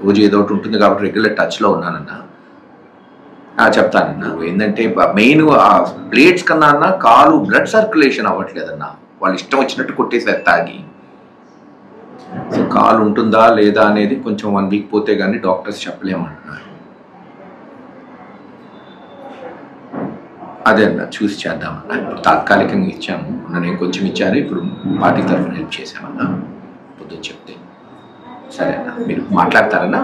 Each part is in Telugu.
రోజు ఏదో ఒకటి ఉంటుంది కాబట్టి రెగ్యులర్ టచ్లో ఉన్నానన్నా. చెప్తానన్నా. ఏంటంటే మెయిన్ ఆ ప్లేట్స్ కన్నా అన్న కాలు బ్లడ్ సర్క్యులేషన్ అవ్వట్లేదన్నా. వాళ్ళు ఇష్టం వచ్చినట్టు కొట్టేసారు తాగి. సో కాలు ఉంటుందా లేదా అనేది కొంచెం 1 వీక్ పోతే కానీ డాక్టర్స్ చెప్పలేమంటున్నారు. అదే అన్న చూసి చేద్దామన్నా. ఇప్పుడు తాత్కాలికంగా ఇచ్చాము, నేను కొంచెం ఇచ్చాను, ఇప్పుడు పార్టీ తరఫున హెల్ప్ చేశామన్నా పొద్దున్న చెప్తే. సరే అన్న, మీరు మాట్లాడతారన్నా?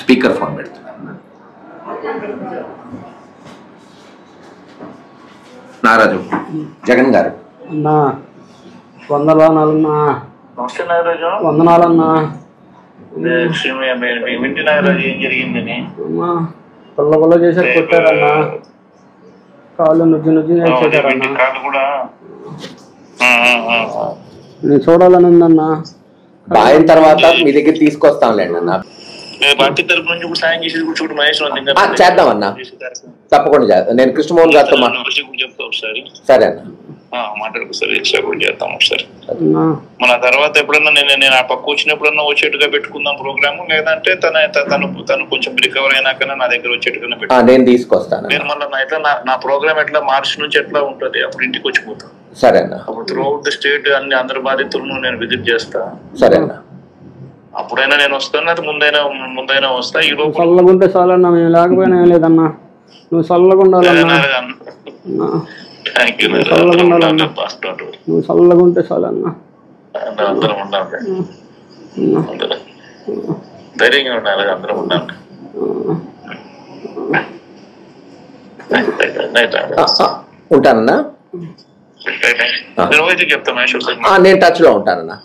Speaker phone పెడుతున్నారన్నా. నారాజు జగన్ గారు అన్నా, వందనాలన్నా. వందనాలన్నా. ఏం జరిగిందని కొల్ల చేశారు, కొట్టారన్నా. కాళ్ళు నుజ్జు చేశారన్నా. నేను చూడాలని ఉందన్నా. బాయిన తర్వాత మీ దగ్గర తీసుకొస్తాంలేండి అన్న. పార్టీ తరపు నుంచి కూడా సాయం చేసేది కూడా చూడు మహేష్ చేద్దామన్నా, తప్పకుండా నేను కృష్ణమోహన్ గారితో చెప్తా ఒకసారి. సరే అన్న, మాట్లాడుకోసారి ఎక్స్ట్రా కూడా చేద్దాం ఒకసారి. మన తర్వాత ఎప్పుడన్నా నేను ఆ పక్క వచ్చినప్పుడన్నా వచ్చేట్టుగా పెట్టుకుందాం ప్రోగ్రామ్, లేదంటే తను కొంచెం రికవర్ అయినాకన్నా నా దగ్గర వచ్చేట్టుగా పెట్టుకుంటాను. నేను తీసుకొస్తాను. నేను మళ్ళీ ఎట్లా నా ప్రోగ్రామ్ ఎట్లా మార్చి నుంచి ఎట్లా ఉంటుంది అప్పుడు ఇంటికి వచ్చిపోతాను. సరే అన్న. అప్పుడు త్రూఅవుట్ ద స్టేట్ అన్ని అందరి బాధితులను నేను విజిట్ చేస్తా. సరే అన్న. అప్పుడైనా నేను వస్తాను, అది ముందైనా వస్తా. ఈ లోపు చల్లగుంటే చాలన్నా, మేము లేకపోయినా ఏం లేదన్నా. నువ్వు చల్లగా ఉండాలన్నా. నువ్వు చల్లగా ఉంటే చాలన్నా. అందరం ఉండాలి, ధైర్యంగా ఉండాలి, అందరం ఉండాలి. ఉంటానన్నా. చెప్తా నేను టచ్ లో ఉంటానన్నా.